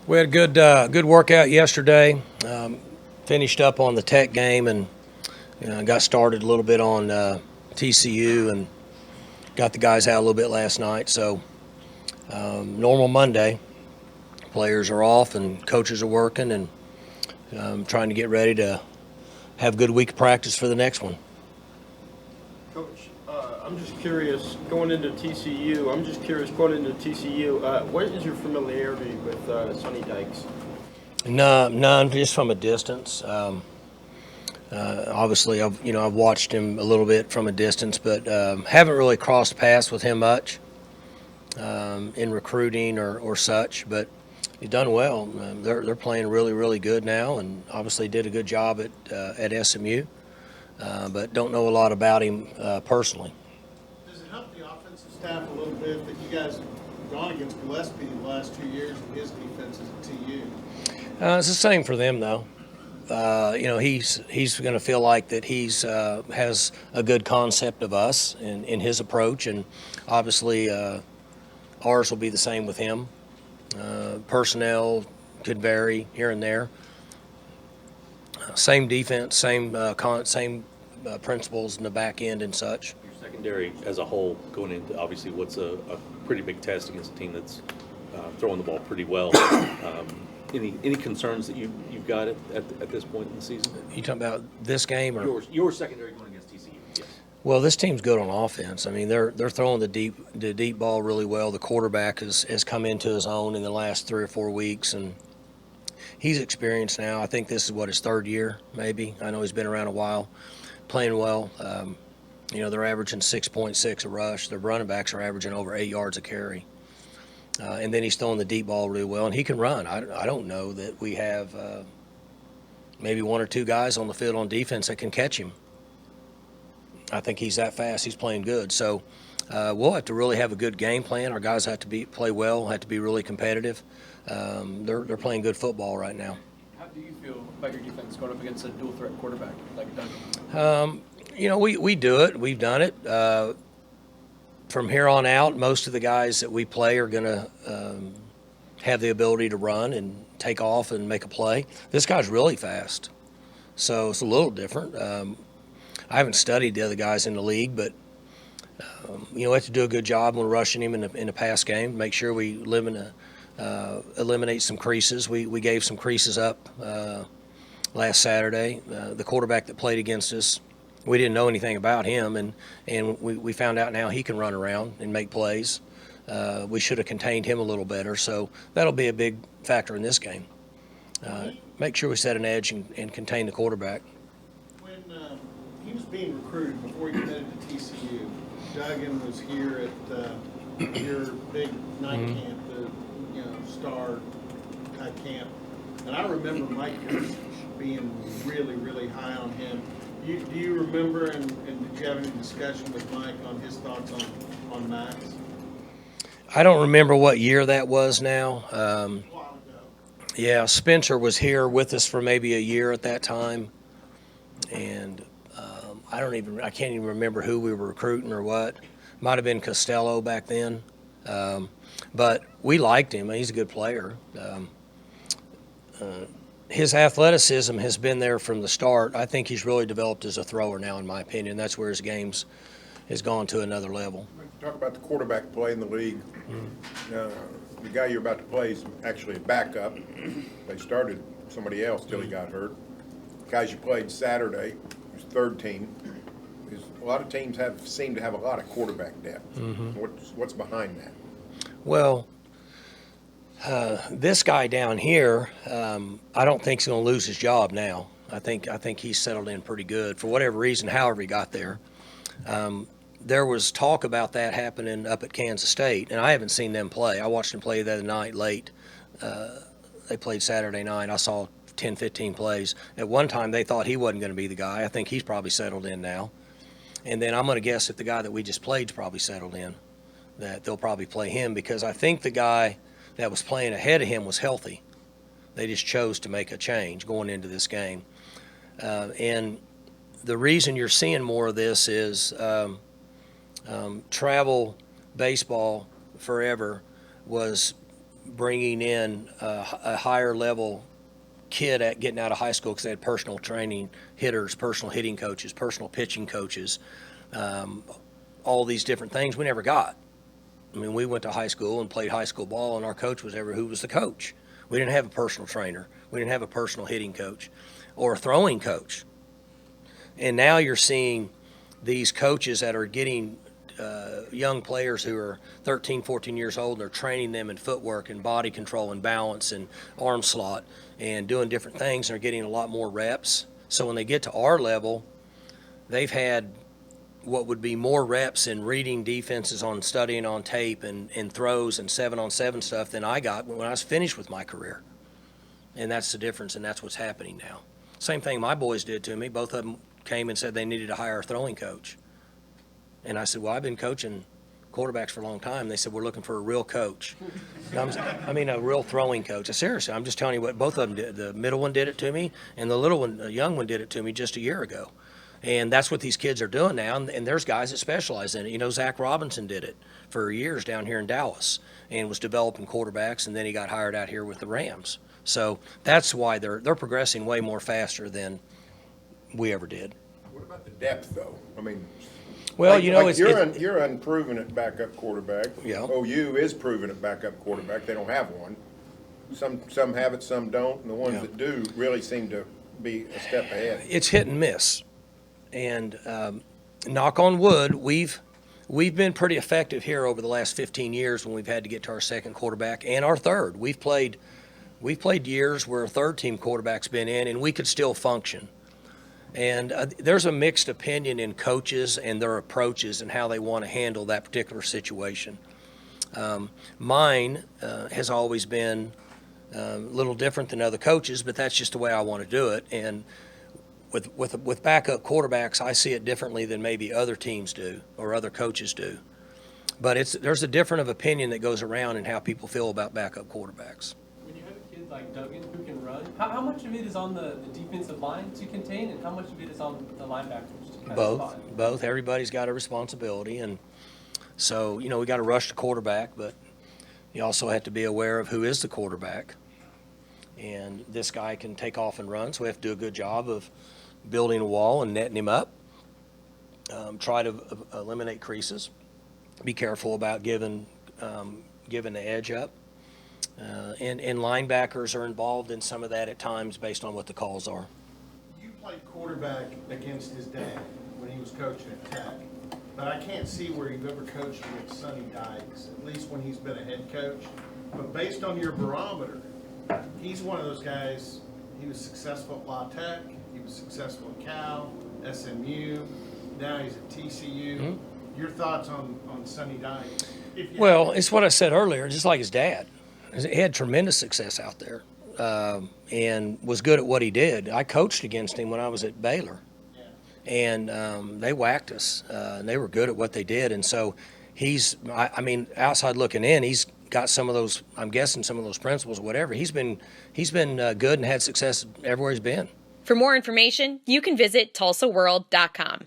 We had a good workout yesterday. Finished up on the Tech game and got started a little bit on TCU and got the guys out a little bit last night. So normal Monday, players are off and coaches are working and trying to get ready to have a good week of practice for the next one. Coach, I'm just curious, going into TCU, what is your familiarity with Sonny Dykes? None, just from a distance. Obviously, I've watched him a little bit from a distance, but haven't really crossed paths with him much in recruiting or such. But he's done well. They're playing really good now, and obviously did a good job at SMU. But don't know a lot about him personally. Does it help the offensive staff a little bit that you guys have gone against Gillespie the last 2 years and his defenses at TU? It's the same for them, though. He's going to feel like that he's has a good concept of us in his approach, and obviously ours will be the same with him. Personnel could vary here and there. Same defense, same principles in the back end and such. Your secondary as a whole going into obviously what's a pretty big test against a team that's throwing the ball pretty well. Any concerns that you've got at this point in the season? You talking about this game or Your secondary going against TCU? Yes. Well, this team's good on offense. I mean, they're throwing the deep ball really well. The quarterback has come into his own in the last 3 or 4 weeks, and he's experienced now. I think this is his third year, maybe. I know he's been around a while, playing well. They're averaging 6.6 a rush. Their running backs are averaging over 8 yards a carry. And then he's throwing the deep ball really well, and he can run. I don't know that we have maybe 1 or 2 guys on the field on defense that can catch him. I think he's that fast. He's playing good. So we'll have to really have a good game plan. Our guys have to play well, have to be really competitive. They're playing good football right now. How do you feel about your defense going up against a dual threat quarterback like Gundy? We do it. We've done it. From here on out, most of the guys that we play are going to have the ability to run and take off and make a play. This guy's really fast, so it's a little different. I haven't studied the other guys in the league, but we have to do a good job when rushing him in the pass game. Make sure we eliminate some creases. We gave some creases up last Saturday. The quarterback that played against us, we didn't know anything about him, and we found out now he can run around and make plays. We should have contained him a little better, so that'll be a big factor in this game. Make sure we set an edge and contain the quarterback. When he was being recruited before he committed to TCU, Duggan was here at your big night camp, the star type camp, and I remember Mike being really high on him. Do you remember, and did you have any discussion with Mike on his thoughts on Max? I don't remember what year that was now. A while ago. Yeah, Spencer was here with us for maybe a year at that time, and I can't even remember who we were recruiting or what. Might have been Costello back then, but we liked him. He's a good player. His athleticism has been there from the start. I think he's really developed as a thrower now, in my opinion. That's where his games has gone to another level. Talk about the quarterback play in the league. The guy you're about to play is actually a backup. They started somebody else till he got hurt. Guys you played Saturday, who's third team. A lot of teams seem to have a lot of quarterback depth. What's behind that? Well, this guy down here, I don't think he's going to lose his job now. I think he's settled in pretty good for whatever reason, however he got there. There was talk about that happening up at Kansas State, and I haven't seen them play. I watched them play the other night late. They played Saturday night. I saw 10, 15 plays. At one time, they thought he wasn't going to be the guy. I think he's probably settled in now. And then I'm going to guess that the guy that we just played is probably settled in, that they'll probably play him because I think the guy that was playing ahead of him was healthy. They just chose to make a change going into this game. And the reason you're seeing more of this is travel baseball forever was bringing in a higher level kid at getting out of high school because they had personal training hitters, personal hitting coaches, personal pitching coaches, all these different things we never got. I mean, we went to high school and played high school ball, and our coach was who was the coach. We didn't have a personal trainer. We didn't have a personal hitting coach or a throwing coach. And now you're seeing these coaches that are getting young players who are 13, 14 years old, and they're training them in footwork and body control and balance and arm slot and doing different things, and they're getting a lot more reps. So when they get to our level, they've had what would be more reps in reading defenses on studying on tape and throws and 7-on-7 stuff than I got when I was finished with my career. And that's the difference, and that's what's happening now. Same thing my boys did to me. Both of them came and said they needed to hire a throwing coach. And I said, well, I've been coaching quarterbacks for a long time. They said, we're looking for a real coach. I mean, a real throwing coach. Seriously, I'm just telling you what both of them did. The middle one did it to me, and the little one, the young one, did it to me just a year ago. And that's what these kids are doing now, and there's guys that specialize in it. You know, Zach Robinson did it for years down here in Dallas and was developing quarterbacks, and then he got hired out here with the Rams. So that's why they're progressing way more faster than we ever did. What about the depth, though? I mean, Well, you know, you're unproven at backup quarterback. Yeah. OU is proven at backup quarterback. They don't have one. Some have it, some don't, and the ones Yeah. that do really seem to be a step ahead. It's hit and miss. And knock on wood, we've been pretty effective here over the last 15 years when we've had to get to our second quarterback and our third. We've played years where a third-team quarterback's been in, and we could still function. And there's a mixed opinion in coaches and their approaches and how they want to handle that particular situation. Mine has always been a little different than other coaches, but that's just the way I want to do it. And with backup quarterbacks, I see it differently than maybe other teams do or other coaches do. But there's a different of opinion that goes around in how people feel about backup quarterbacks. When you have a kid like Duggan who can run, how much of it is on the defensive line to contain, and how much of it is on the linebackers to kind of spot? Both. Everybody's got a responsibility, and so we got to rush the quarterback, but you also have to be aware of who is the quarterback. And this guy can take off and run, so we have to do a good job of building a wall and netting him up. Try to eliminate creases. Be careful about giving the edge up. And linebackers are involved in some of that at times based on what the calls are. You played quarterback against his dad when he was coaching at Tech, but I can't see where you've ever coached with Sonny Dykes, at least when he's been a head coach. But based on your barometer, he's one of those guys. He was successful at La Tech. He was successful at Cal, SMU. Now he's at TCU. Mm-hmm. Your thoughts on Sonny Dykes? Well, it's what I said earlier, just like his dad. He had tremendous success out there and was good at what he did. I coached against him when I was at Baylor, and they whacked us. And they were good at what they did, and so I mean, outside looking in, he's got some of those, I'm guessing some of those principles or whatever. He's been good and had success everywhere he's been. For more information, you can visit tulsaworld.com.